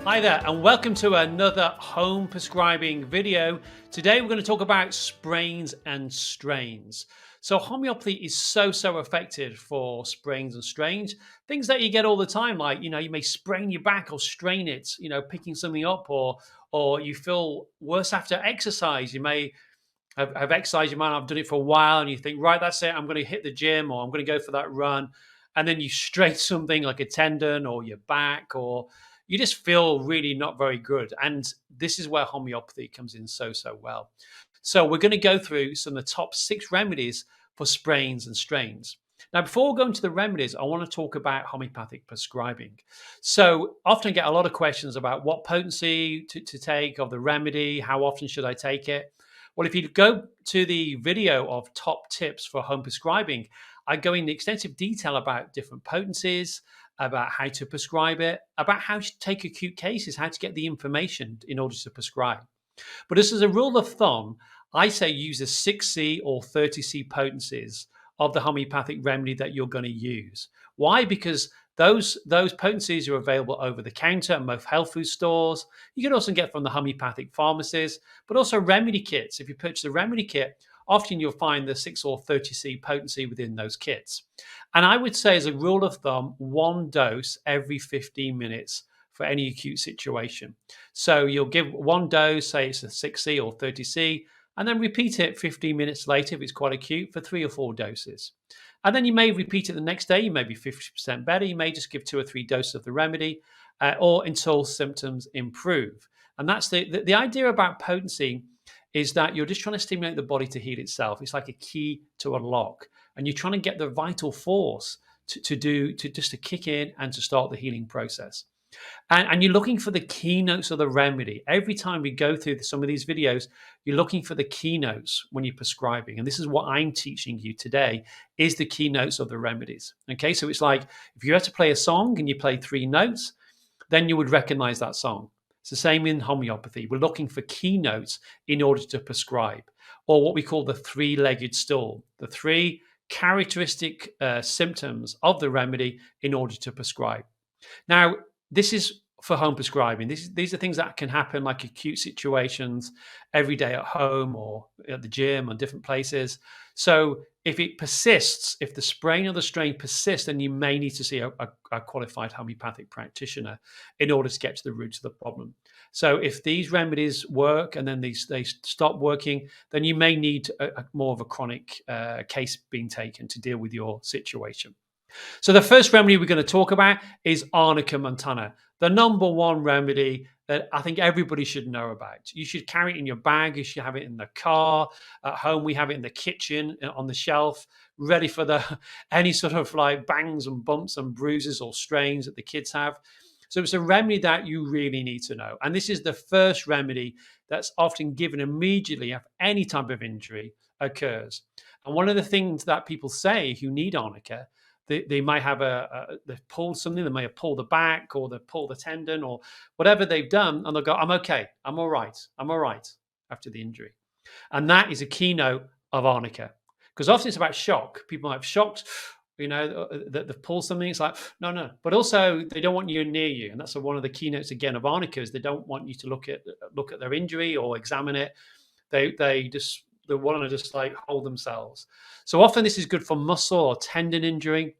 Hi there, and welcome to another home prescribing video. Today, we're going to talk about sprains and strains. So, homeopathy is so effective for sprains and strains, things that you get all the time, like you may sprain your back or strain it, picking something up, or you feel worse after exercise. You may have exercised, you might not have done it for a while, and you think, right, that's it, I'm going to hit the gym or I'm going to go for that run. And then you strain something like a tendon or your back, or you just feel really not very good. And this is where homeopathy comes in so well. So we're going to go through some of the top 6 remedies for sprains and strains. Now, before we go into the remedies, I want to talk about homeopathic prescribing. So often I get a lot of questions about what potency to take of the remedy, how often should I take it? Well, if you go to the video of top tips for home prescribing, I go into extensive detail about different potencies, about how to prescribe it, about how to take acute cases, how to get the information in order to prescribe. But this is a rule of thumb. I say use the 6C or 30C potencies of the homeopathic remedy that you're going to use. Why? Because those potencies are available over the counter at most health food stores. You can also get from the homeopathic pharmacies, but also remedy kits. If you purchase a remedy kit, often you'll find the 6 or 30C potency within those kits. And I would say, as a rule of thumb, 1 dose every 15 minutes for any acute situation. So you'll give 1 dose, say it's a 6C or 30C, and then repeat it 15 minutes later if it's quite acute for 3 or 4 doses. And then you may repeat it the next day. You may be 50% better. You may just give 2 or 3 doses of the remedy, or until symptoms improve. And that's the idea about potency, is that you're just trying to stimulate the body to heal itself. It's like a key to unlock, and you're trying to get the vital force to kick in and to start the healing process. And you're looking for the keynotes of the remedy. Every time we go through some of these videos, you're looking for the keynotes when you're prescribing. And this is what I'm teaching you today, is the keynotes of the remedies. Okay, so it's like if you had to play a song and you play 3 notes, then you would recognize that song. It's the same in homeopathy. We're looking for keynotes in order to prescribe, or what we call the 3-legged stool, the 3 characteristic symptoms of the remedy in order to prescribe. Now, this is for home prescribing. These are things that can happen, like acute situations every day at home or at the gym or different places. So if it persists, if the sprain or the strain persists, then you may need to see a qualified homeopathic practitioner in order to get to the root of the problem. So if these remedies work and then they stop working, then you may need more of a chronic case being taken to deal with your situation. So the first remedy we're going to talk about is Arnica montana, the number 1 remedy that I think everybody should know about. You should carry it in your bag. You should have it in the car. At home, we have it in the kitchen on the shelf, ready for any sort of like bangs and bumps and bruises or strains that the kids have. So it's a remedy that you really need to know. And this is the first remedy that's often given immediately if any type of injury occurs. And one of the things that people say who need Arnica, they might have they've pulled something, they may have pulled the back or they've pulled the tendon or whatever they've done, and they'll go, I'm okay, I'm all right after the injury. And that is a keynote of Arnica, because often it's about shock. People have shocked, that they've pulled something. It's like, no. But also they don't want you near you. And that's one of the keynotes again of Arnica, is they don't want you to look at their injury or examine it. They want to just like hold themselves. So often this is good for muscle or tendon injury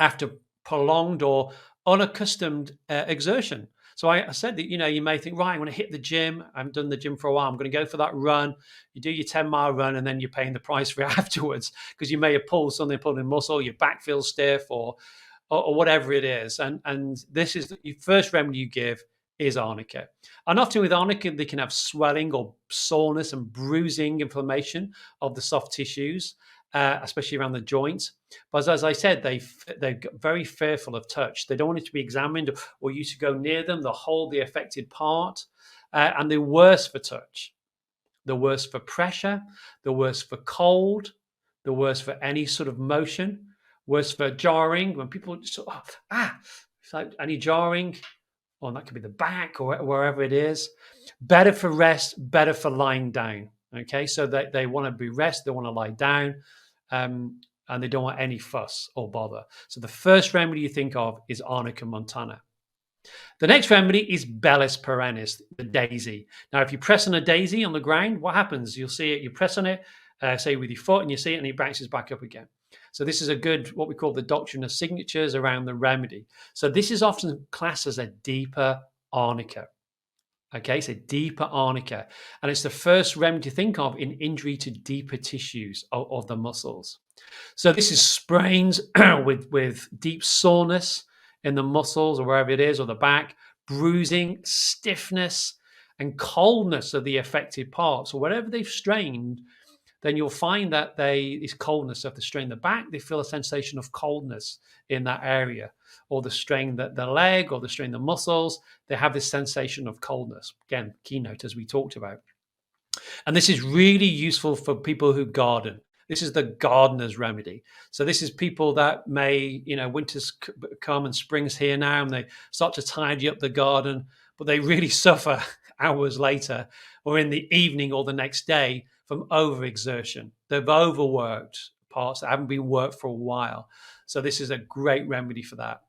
after prolonged or unaccustomed exertion. So I said that, you may think, right, I'm going to hit the gym. I haven't done the gym for a while. I'm going to go for that run. You do your 10-mile run, and then you're paying the price for it afterwards, because you may have pulled something, pulled in muscle, your back feels stiff or whatever it is. And this is the first remedy you give is Arnica. And often with Arnica, they can have swelling or soreness and bruising, inflammation of the soft tissues, especially around the joints. But as I said, they're very fearful of touch. They don't want it to be examined or you to go near them. They'll hold the affected part, and they're worse for touch. They're worse for pressure. They're worse for cold. They're worse for any sort of motion. Worse for jarring. When people just, it's like any jarring, or that could be the back or wherever it is. Better for rest, better for lying down. Okay, so they want to be rest, they want to lie down, and they don't want any fuss or bother. So the first remedy you think of is Arnica montana. The next remedy is Bellis perennis, the daisy. Now, if you press on a daisy on the ground, what happens? You'll see it, you press on it, say with your foot, and you see it, and it bounces back up again. So this is a good, what we call the doctrine of signatures around the remedy. So this is often classed as a deeper arnica. Okay, it's a deeper arnica. And it's the first remedy to think of in injury to deeper tissues of the muscles. So this is sprains with deep soreness in the muscles or wherever it is, or the back, bruising, stiffness, and coldness of the affected parts. So wherever they've strained, then you'll find that this coldness of the strain the back, they feel a sensation of coldness in that area, or the strain the leg, or the strain the muscles, they have this sensation of coldness. Again, keynote as we talked about. And this is really useful for people who garden. This is the gardener's remedy. So this is people that may, winters come and spring's here now, and they start to tidy up the garden, but they really suffer hours later or in the evening or the next day from overexertion. They've overworked parts that haven't been worked for a while. So this is a great remedy for that,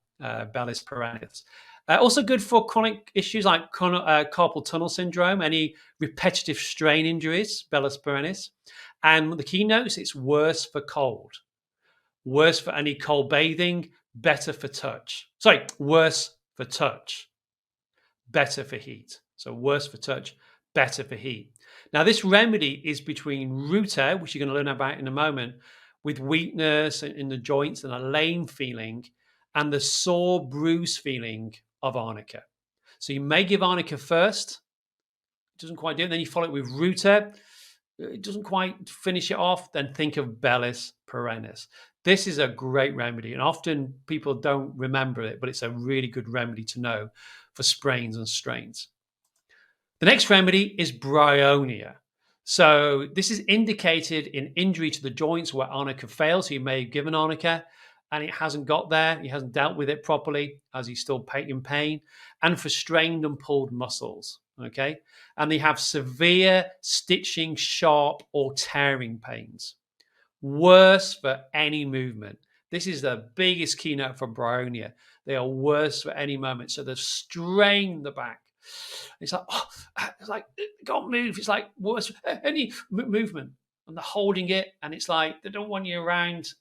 Bellis perennis. Also good for chronic issues like carpal tunnel syndrome, any repetitive strain injuries, Bellis perennis. And the keynotes, it's worse for cold, worse for any cold bathing, better for touch. Sorry, worse for touch, better for heat. So worse for touch, better for heat. Now, this remedy is between Ruta, which you're going to learn about in a moment, with weakness in the joints and a lame feeling, and the sore bruise feeling of Arnica. So you may give Arnica first. It doesn't quite do it. Then you follow it with Ruta. It doesn't quite finish it off. Then think of Bellis perennis. This is a great remedy, and often people don't remember it, but it's a really good remedy to know for sprains and strains. The next remedy is Bryonia. So this is indicated in injury to the joints where Arnica fails. So you may have given Arnica and it hasn't got there. He hasn't dealt with it properly as he's still in pain, and for strained and pulled muscles. Okay. And they have severe stitching, sharp, or tearing pains. Worse for any movement. This is the biggest keynote for Bryonia. They are worse for any moment. So they've strained the back. It's like, can't move. It's like worse any movement, and they're holding it, and it's like they don't want you around,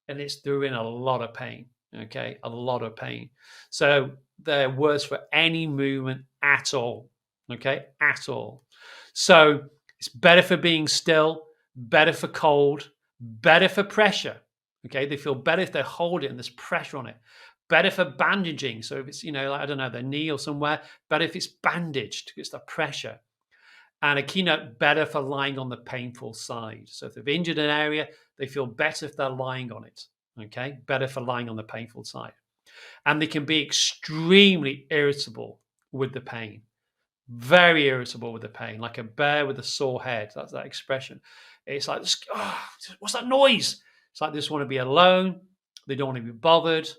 and they're in a lot of pain. Okay, a lot of pain. So they're worse for any movement at all. Okay, at all. So it's better for being still, better for cold, better for pressure. Okay, they feel better if they hold it and there's pressure on it. Better for bandaging. So if it's, like, I don't know, their knee or somewhere, better if it's bandaged, it's the pressure. And a keynote, better for lying on the painful side. So if they've injured an area, they feel better if they're lying on it. Okay, better for lying on the painful side. And they can be extremely irritable with the pain. Very irritable with the pain, like a bear with a sore head. That's that expression. It's like, what's that noise? It's like they just want to be alone. They don't want to be bothered.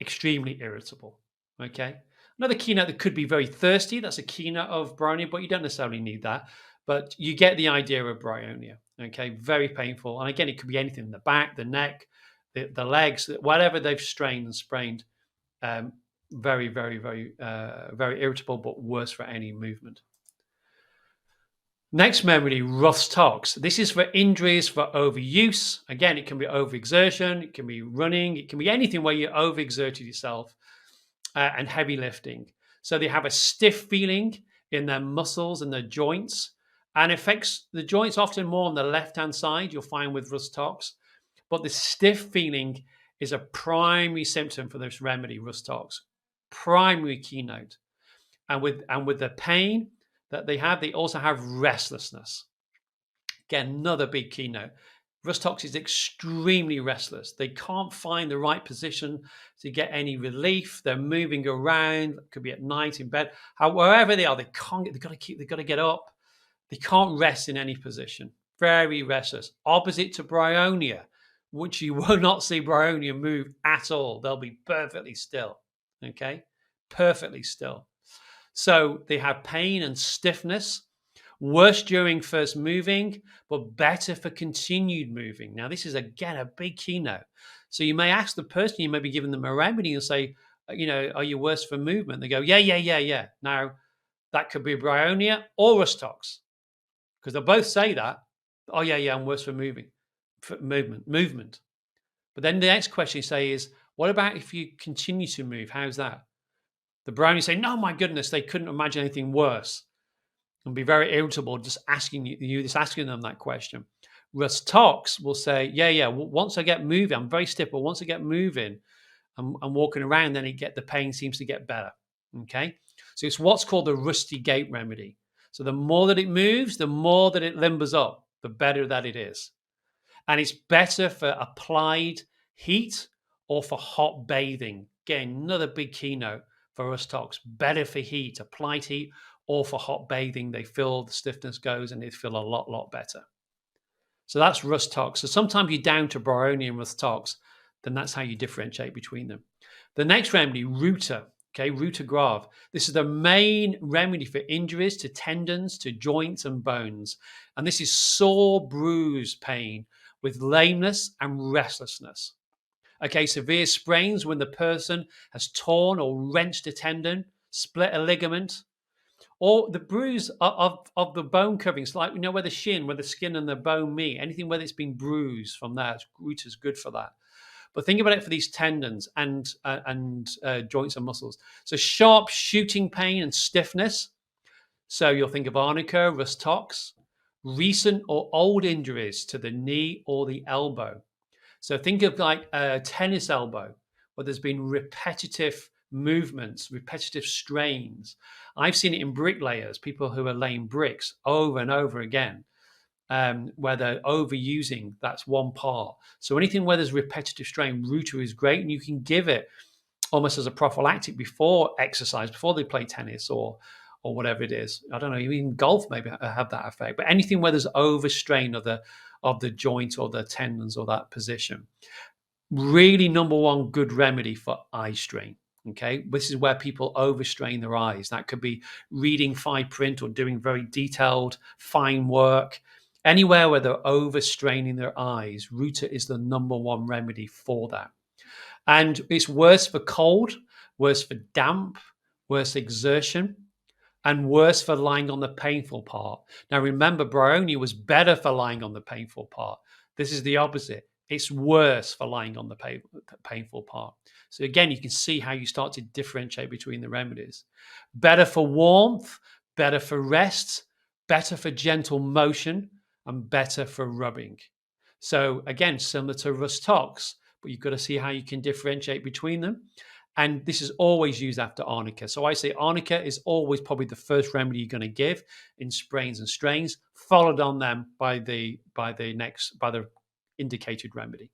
Extremely irritable. Okay. Another keynote that could be very thirsty. That's a keynote of Bryonia, but you don't necessarily need that. But you get the idea of Bryonia. Okay. Very painful. And again, it could be anything: the back, the neck, the legs, whatever they've strained and sprained. Very, very, very, very irritable, but worse for any movement. Next remedy, Rhus tox. This is for injuries for overuse. Again, it can be overexertion, it can be running, it can be anything where you overexerted yourself, and heavy lifting. So they have a stiff feeling in their muscles and their joints, and affects the joints often more on the left-hand side, you'll find with Rhus tox. But the stiff feeling is a primary symptom for this remedy, Rhus tox. Primary keynote. And with the pain that they have, they also have restlessness. Again, another big keynote. Rhus tox is extremely restless. They can't find the right position to get any relief. They're moving around. It could be at night in bed. Wherever they are, they've got to get up. They can't rest in any position. Very restless. Opposite to Bryonia, which you will not see Bryonia move at all. They'll be perfectly still. Okay, perfectly still. So they have pain and stiffness, worse during first moving, but better for continued moving. Now, this is, again, a big keynote. So you may ask the person, you may be giving them a remedy and say, are you worse for movement? They go, yeah. Now, that could be Bryonia or Rhus, because they'll both say that. Oh, yeah, I'm worse for movement. But then the next question you say is, what about if you continue to move? How's that? The brownies say, no, my goodness, they couldn't imagine anything worse, and be very irritable just asking them that question. Rhus will say, yeah. Once I get moving, I'm very stiff, but once I get moving, I'm walking around, then the pain seems to get better. Okay, so it's what's called the rusty gait remedy. So the more that it moves, the more that it limbers up, the better that it is. And it's better for applied heat or for hot bathing. Again, another big keynote for Rhus. Better for heat, applied heat, or for hot bathing. They feel the stiffness goes and they feel a lot better. So that's Rhus. So sometimes you're down to Bryonia and Rhus, then that's how you differentiate between them. The next remedy, Ruta. Okay, Ruta grav. This is the main remedy for injuries to tendons, to joints and bones. And this is sore bruise pain with lameness and restlessness. Okay, severe sprains when the person has torn or wrenched a tendon, split a ligament, or the bruise of the bone coverings, like where the shin, where the skin and the bone meet, anything where it's been bruised from that, Ruta is good for that. But think about it for these tendons and joints and muscles. So sharp shooting pain and stiffness. So you'll think of Arnica, Rhus. Recent or old injuries to the knee or the elbow. So think of like a tennis elbow, where there's been repetitive movements, repetitive strains. I've seen it in bricklayers, people who are laying bricks over and over again. Where they're overusing that's one part. So anything where there's repetitive strain, Ruta is great, and you can give it almost as a prophylactic before exercise, before they play tennis or whatever it is. I don't know, even golf maybe have that effect. But anything where there's overstrain of the joint or the tendons or that position, really number one good remedy for eye strain. Okay, this is where people overstrain their eyes. That could be reading fine print or doing very detailed fine work. Anywhere where they're overstraining their eyes, Ruta is the number one remedy for that. And it's worse for cold, worse for damp, worse exertion, and worse for lying on the painful part. Now, remember, Bryonia was better for lying on the painful part. This is the opposite. It's worse for lying on the painful part. So again, you can see how you start to differentiate between the remedies. Better for warmth, better for rest, better for gentle motion, and better for rubbing. So again, similar to Rhus, but you've got to see how you can differentiate between them. And this is always used after Arnica. So I say Arnica is always probably the first remedy you're going to give in sprains and strains, followed on them by the indicated remedy.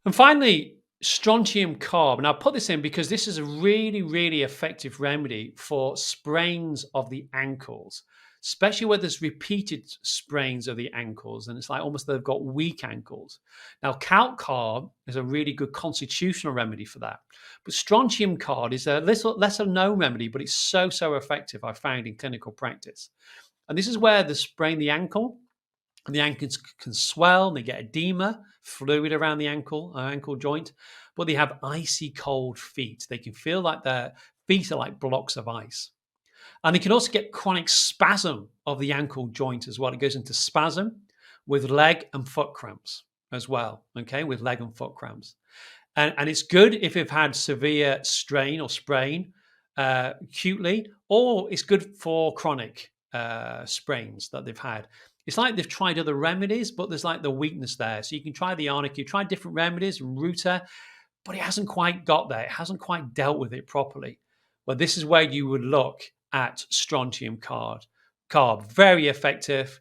And finally, Strontium carb. And I'll put this in because this is a really effective remedy for sprains of the ankles, especially where there's repeated sprains of the ankles and it's like almost they've got weak ankles. Now, calc carb is a really good constitutional remedy for that. But strontium carb is a little lesser known remedy, but it's so effective, I found in clinical practice. And this is where they sprain the ankle, and the ankles can swell, and they get edema, fluid around the ankle joint, but they have icy cold feet. They can feel like their feet are like blocks of ice. And they can also get chronic spasm of the ankle joint as well. It goes into spasm with leg and foot cramps as well, okay, with leg and foot cramps. And it's good if you've had severe strain or sprain acutely, or it's good for chronic sprains that they've had. It's like they've tried other remedies, but there's like the weakness there. So you can try the Arnica, you try different remedies, Ruta, but it hasn't quite got there. It hasn't quite dealt with it properly. But this is where you would look at strontium carb. Very effective,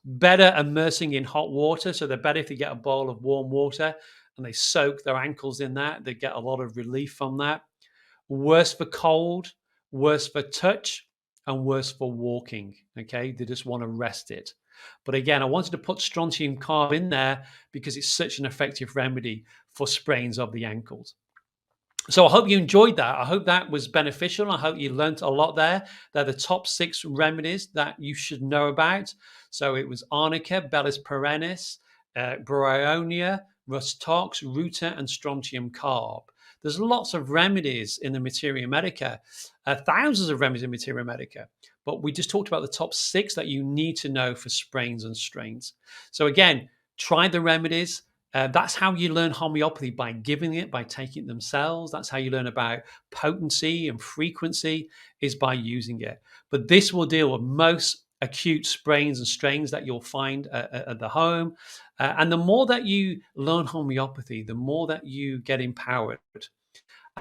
better immersing in hot water. So they're better if they get a bowl of warm water and they soak their ankles in that. They get a lot of relief from that. Worse for cold, worse for touch, and worse for walking. Okay, they just want to rest it. But again, I wanted to put strontium carb in there because it's such an effective remedy for sprains of the ankles. So I hope you enjoyed that. I hope that was beneficial. I hope you learned a lot there. They're the top 6 remedies that you should know about. So it was Arnica, Bellis, perennis, Bryonia, Rhus, Ruta, and Strontium carb. There's lots of remedies in the Materia Medica, thousands of remedies in Materia Medica, but we just talked about the top 6 that you need to know for sprains and strains. So again, try the remedies. That's how you learn homeopathy, by giving it, by taking it themselves. That's how you learn about potency and frequency, is by using it. But this will deal with most acute sprains and strains that you'll find at the home. And the more that you learn homeopathy, the more that you get empowered,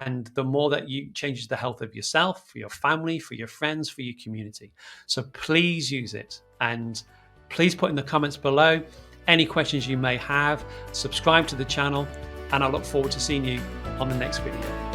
and the more that you changes the health of yourself, for your family, for your friends, for your community. So please use it, and please put in the comments below any questions you may have. Subscribe to the channel, and I look forward to seeing you on the next video.